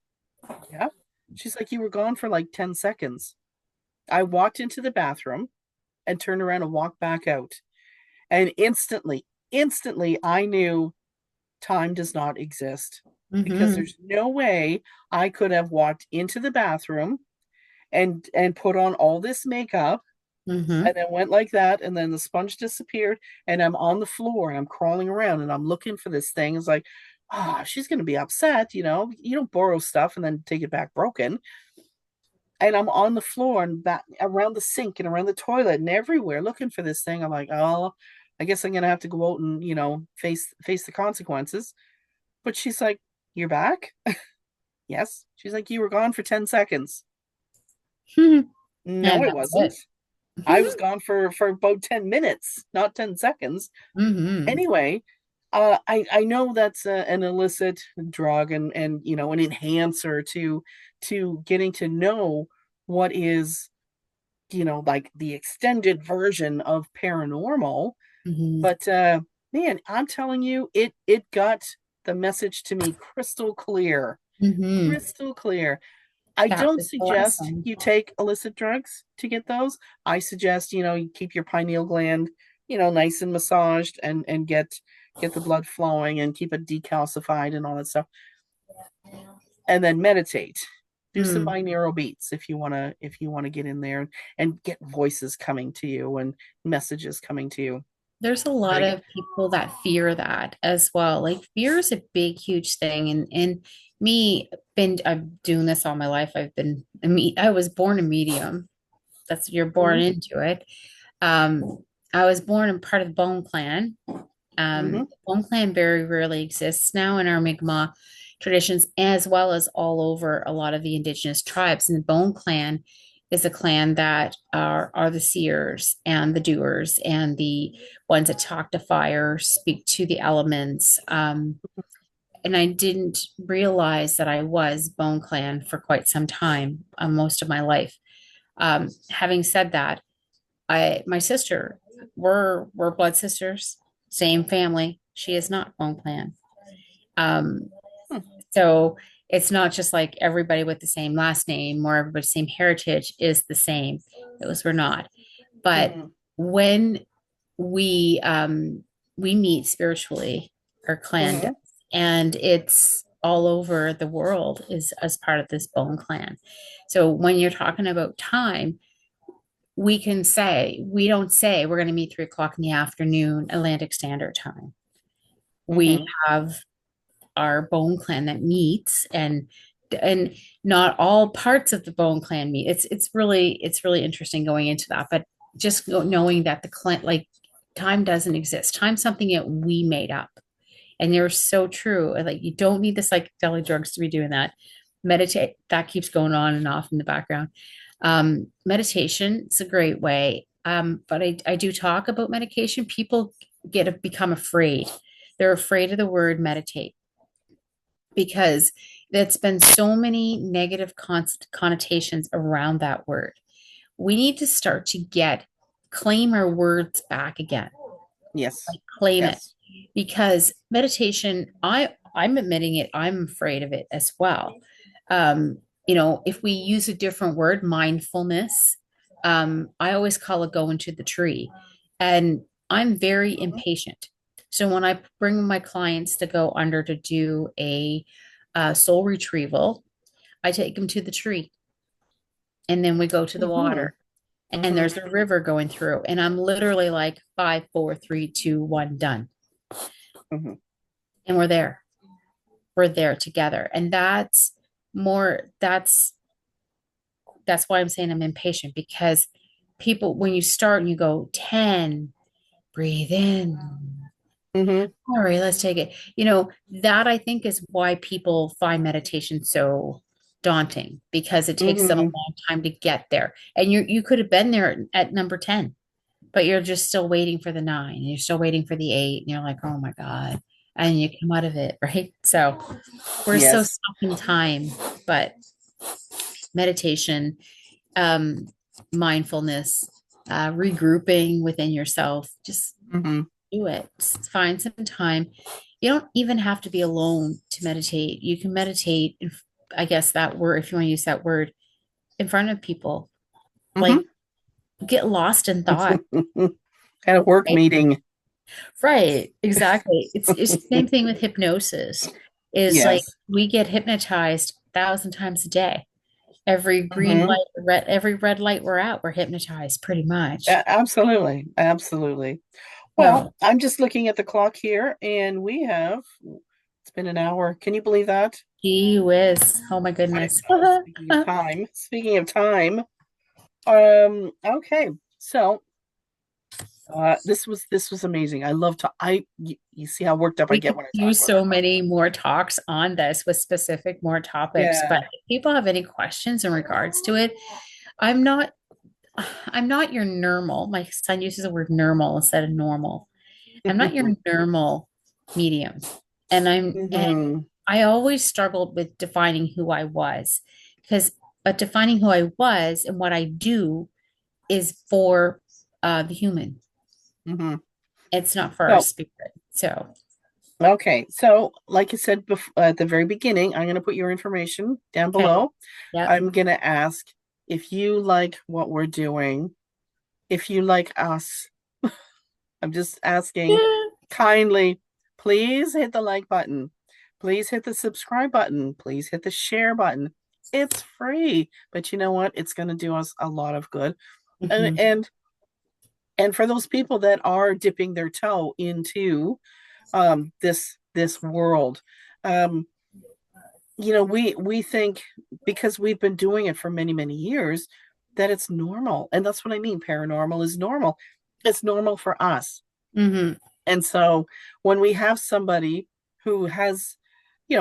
Yeah. She's like, you were gone for like 10 seconds. I walked into the bathroom and turned around and walked back out, and instantly I knew time does not exist, because Hmm. there's no way I could have walked into the bathroom and put on all this makeup Hmm. and then went like that, and then the sponge disappeared, and I'm on the floor and I'm crawling around and I'm looking for this thing. It's like, she's going to be upset. You don't borrow stuff and then take it back broken. And I'm on the floor and back around the sink and around the toilet and everywhere looking for this thing. I'm like, oh, I guess I'm going to have to go out and face the consequences. But she's like, you're back. Yes. She's like, you were gone for 10 seconds. And No, it that's wasn't. it. I was gone for about 10 minutes, not 10 seconds. Hmm. Anyway, I know that's an illicit drug and an enhancer to getting to know what is like the extended version of paranormal. Hmm. But man, I'm telling you, it got the message to me Hmm. crystal clear. I That don't was the suggest lesson. you take illicit drugs to get those. I suggest, you keep your pineal gland, nice and massaged and get the blood flowing and keep it decalcified and all that stuff. And then meditate. Do some Mm. binaural beats if you want to get in there and get voices coming to you and messages coming to you. There's a But lot again, of people that fear that as well. Like fear is a big, huge thing. And me, been I'm doing this all my life. I was born a medium. That's you're born hmm into it. I was born in part of the Bone Clan. hmm Bone Clan very rarely exists now in our Mi'kmaq traditions, as well as all over a lot of the indigenous tribes. And the Bone Clan is a clan that are the seers and the doers and the ones that talk to fire, speak to the elements. And I didn't realize that I was Bone Clan for quite some time, most of my life. Having said that, my sister, we're blood sisters, same family. She is not Bone Clan. Um, so it's not just like everybody with the same last name or everybody's same heritage is the same. Those were not. But hmm when we we meet spiritually, our clan does, hmm and it's all over the world is as part of this Bone Clan. So when you're talking about time, we don't say we're going to meet 3 o'clock in the afternoon Atlantic Standard Time. We hmm have our Bone Clan that meets, and not all parts of the Bone Clan meet. It's really interesting going into that, but just knowing that the clan, like, time doesn't exist. Time's something that we made up, and you're so true. Like, you don't need the psychedelic drugs to be doing that. Meditate, that keeps going on and off in the background. Meditation is a great way. But I do talk about medication. People become afraid. They're afraid of the word meditate because there's been so many negative connotations around that word. We need to start to claim our words back again, Yes. like claim it, Yes. because meditation, I'm admitting it, I'm afraid of it as well. If we use a different word, mindfulness, I always call it going to the tree. And I'm very hmm impatient. So when I bring my clients to go under to do a soul retrieval, I take them to the tree and then we go to the hmm water and hmm there's a river going through. And I'm literally like 5, 4, 3, 2, 1, done. hmm And we're there together. And more, that's why I'm saying I'm impatient, because people, when you start and you go 10, breathe in. hmm All right, let's take it. That I think is why people find meditation so daunting, because it takes them a hmm long time to get there. And you could have been there at number 10, but you're just still waiting for the 9, and you're still waiting for the 8, and you're like, oh my God. And you come out of it, right? So we're so Yes. stuck in time, but meditation, um, mindfulness, regrouping within yourself, just hmm do it. Find some time. You don't even have to be alone to meditate. You can meditate, I guess that word, if you want to use that word, in front of people. hmm Like, get lost in thought. At a work Right? meeting. Right, exactly. It's the same thing with hypnosis. Is like Yes. we get hypnotized 1,000 times a day. Every green hmm light, every red light we're at, we're hypnotized pretty much. Absolutely. Absolutely. Well, So, I'm just looking at the clock here and it's been an hour. Can you believe that? gee whiz. Oh my I, goodness. speaking of time, okay. So, this was amazing. I love to you see how worked up I We get could when I do talk about so this. many more talks on this with more topics, but Yeah. if people have any questions in regards to it, I'm not I'm not your normal. My son uses the word normal instead of normal. I'm not your normal medium. And Hmm. I always struggled with defining who I was because but defining who I was and what I do is for the human. Hmm. It's not for our So, spirit. So, okay. So, like I said at the very beginning, I'm going to put your information down okay. below. Yep. I'm going to ask if you like what we're doing, if you like us. I'm just asking Yeah. kindly, please hit the like button. Please hit the subscribe button. Please hit the share button. It's free, but you know what? It's going to do us a lot of good. And, Mhm. and and for those people that are dipping their toe into this world, um, we think because we've been doing it for many years that it's normal, and that's what I mean. Paranormal is normal. It's normal for us. Mhm. And so when we have somebody who has,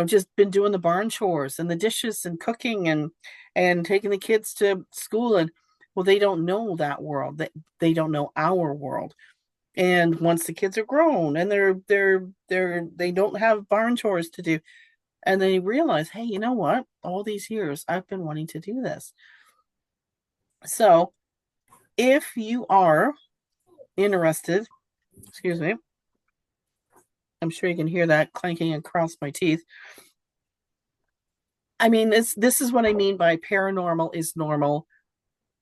just been doing the barn chores and the dishes and cooking and taking the kids to school, and well, they don't know that world. They don't know our world. And once the kids are grown and they don't have barn chores to do, and they realize, hey, you know what? All these years I've been wanting to do this. So if you are interested, excuse me, I'm sure you can hear that clanking across my teeth. I mean, this is what I mean by paranormal is normal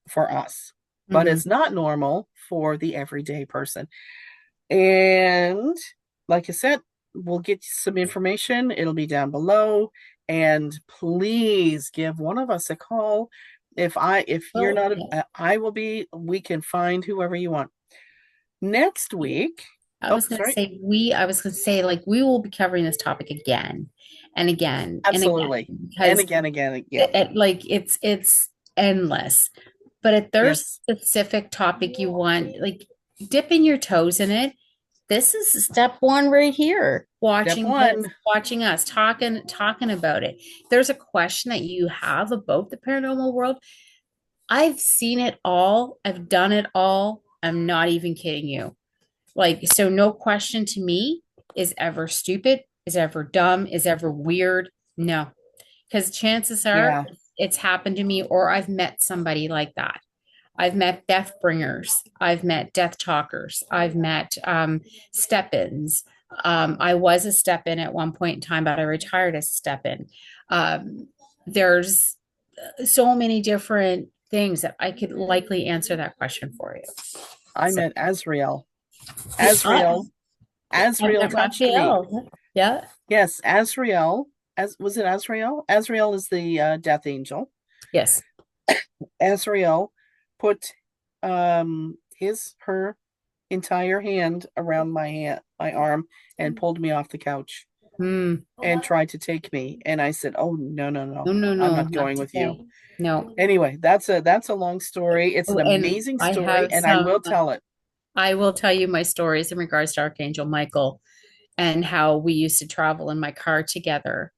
for us, but Mhm. it's not normal for the everyday person. And like I said, we'll get you some information. It'll be down below. And please give one of us a call. If you're Well, not, yeah. I will be. We can find whoever you want. Next week. I Oh, was going to sorry. say I was going to say like we will be covering this topic again and again and Absolutely. again And because again. Yeah. like it's endless. But if there's Yes. a specific topic you want, like dipping your toes in it, this is step one right here. Step Watching this, one. watching us, talking about it. If there's a question that you have about the paranormal world, I've seen it all. I've done it all. I'm not even kidding you. Like, so no question to me is ever stupid, is ever dumb, is ever weird. No, because chances are Yeah. it's happened to me or I've met somebody like that. I've met death bringers. I've met death talkers. I've met step-ins. I was a step-in at one point in time, but I retired as a step-in. There's so many different things that I could likely answer that question for you. I So, met Azrael. I, Azrael. I've Azrael met touched me. Raphael. Yeah. Yes, Azrael. As was it Azrael? Azrael is the death angel. Yes. Azrael put her entire hand around my arm, and pulled me off the couch Mm. and tried to take me. And I said, "Oh, no, no, No, no. no, I'm no, not not going with you." today. No. Anyway, that's a long story. It's Oh, an and amazing I story, have and I some, will tell it. I will tell you my stories in regards to Archangel Michael and how we used to travel in my car together.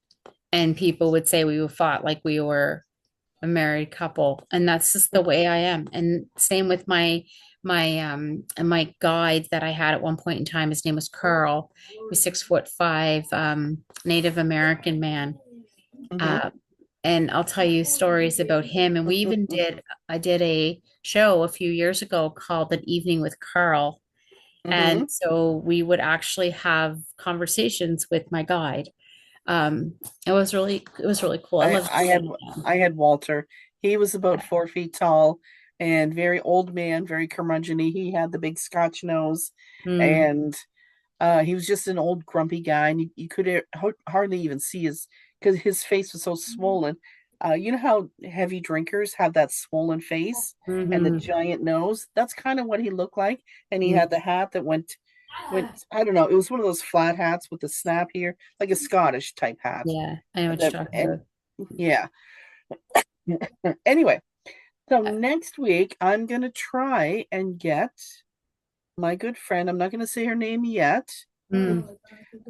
And people would say we fought like we were a married couple. And that's just the way I am. And same with my guide that I had at one point in time. His name was Carl. He was 6'5", Native American man. Hmm. Uh, and I'll tell you stories about him. And I did a show a few years ago called An Evening with Carl. And Hmm. so we would actually have conversations with my guide. It was really cool. I I love I had doing that. I had Walter. He was about 4 feet tall and very old man, very curmudgeony. He had the big Scotch nose, Mm, and he was just an old grumpy guy, and you could hardly even see his because his face was so swollen. You know how heavy drinkers have that swollen face and the hmm giant nose? That's kind of what he looked like. And he had mm. the hat that went. I don't know. It was one of those flat hats with the snap here, like a Scottish type hat. Yeah, I know what The you're talking and about. yeah. Anyway, so Uh, next week I'm gonna try and get my good friend. I'm not gonna say her name yet, mm,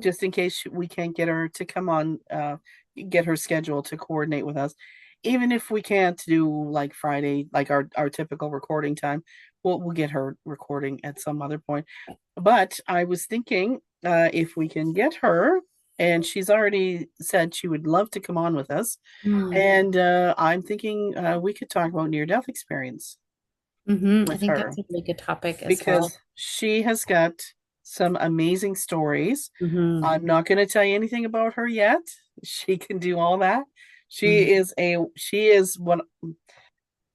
just in case we can't get her to come on, get her schedule to coordinate with us. even if we can't do like Friday, like our typical recording time, we'll get her recording at some other point. But I was thinking, if we can get her, and she's already said she would love to come on with us, Mm. and I'm thinking we could talk about near-death experience I with think her that's a really good topic as well. because she has got some amazing stories. Hmm. I'm not going to tell you anything about her yet. She can do all that. Hmm.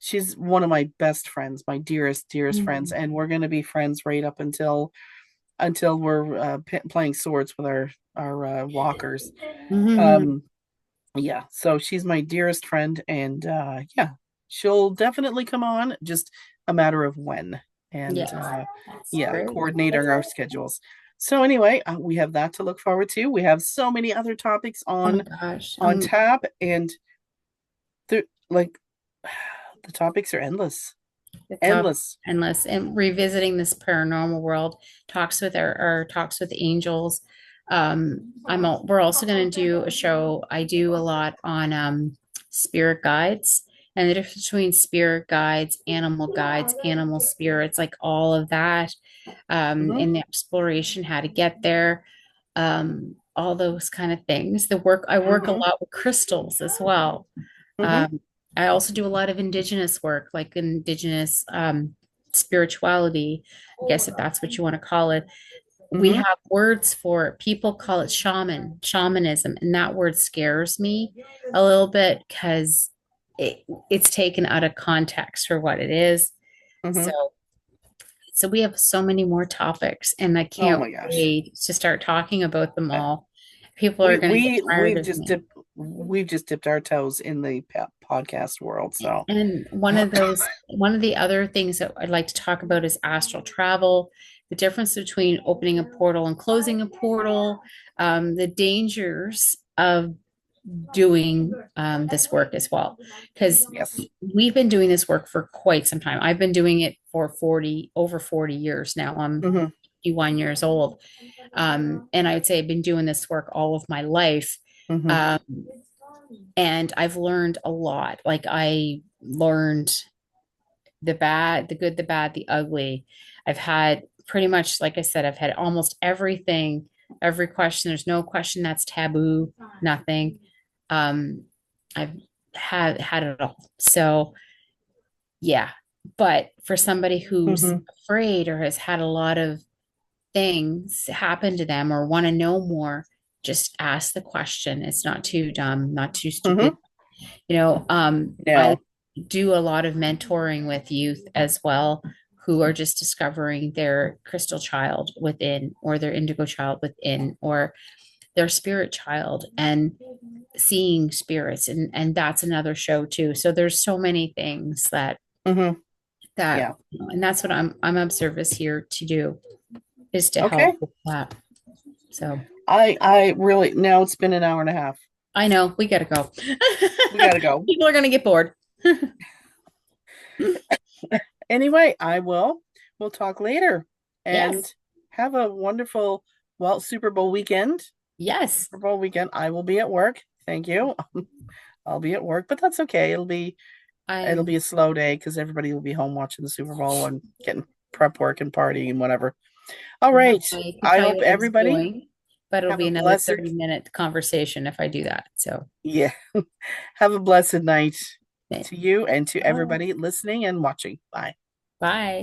She's one of my best friends, my dearest friends, and we're going to be friends right up until we're playing swords with our walkers. Hmm. Um, yeah, so she's my dearest friend, and yeah, she'll definitely come on. Just a matter of when, and Yes, that's yeah, great. coordinating our schedules. So anyway, we have that to look forward to. We have so many other topics Oh my gosh. on tap, and the like the topics are endless, It's endless. endless. And revisiting this paranormal world, talks with our talks with angels. We're also going to do a show. I do a lot on spirit guides and the difference between spirit guides, animal spirits, like all of that, Hmm. in the exploration, how to get there, all those kind of things. I work a Hmm. lot with crystals as well. Hmm. Um, I also do a lot of indigenous work, like indigenous spirituality, I guess if that's what you want to call it. We Hmm. have words for it. People call it shamanism, and that word scares me a little bit because it's taken out of context for what it is. So, Hmm. so we have so many more topics, and I Oh can't my gosh. wait to start talking about them Uh, all. People are we going to get we tired we've of just me. dipped our toes in the podcast world. So, And one of the other things that I'd like to talk about is astral travel, the difference between opening a portal and closing a portal, the dangers of doing this work as well. Because yes. we've been doing this work for quite some time. I've been doing it for over 40 years now. I'm Hmm. 51 years old. And I would say I've been doing this work all of my life. Hmm. Um, and I've learned a lot. Like I learned the bad, the good, the bad, the ugly. I've had pretty much, like I said, I've had almost everything, every question. There's no question that's taboo, nothing. Um, I've had it all. So yeah. But for somebody who's Hmm. afraid or has had a lot of things happen to them or want to know more, just ask the question. It's not too dumb, not too Hmm. stupid. I No. do a lot of mentoring with youth as well who are just discovering their crystal child within, or their indigo child within, or their spirit child, and seeing spirits. And that's another show too. So there's so many things Hmm. that Yeah. and that's what I'm of service here to do, is to help Okay. with that. So I really now it's been an hour and a half. I know we gotta go. We gotta go. People are gonna get bored. Anyway, we'll talk later and Yes. have a wonderful, well, Super Bowl weekend. Yes. Super Bowl weekend. I will be at work. Thank you. I'll be at work, but that's okay. It'll be I'm a slow day because everybody will be home watching the Super Bowl and getting prep work and partying and whatever. All right. I can I tell you hope what I was everybody doing, but it'll have be a another blessed 30-minute conversation if I do that. So, yeah. Have a blessed night okay. to you and to Bye. everybody listening and watching. Bye. Bye.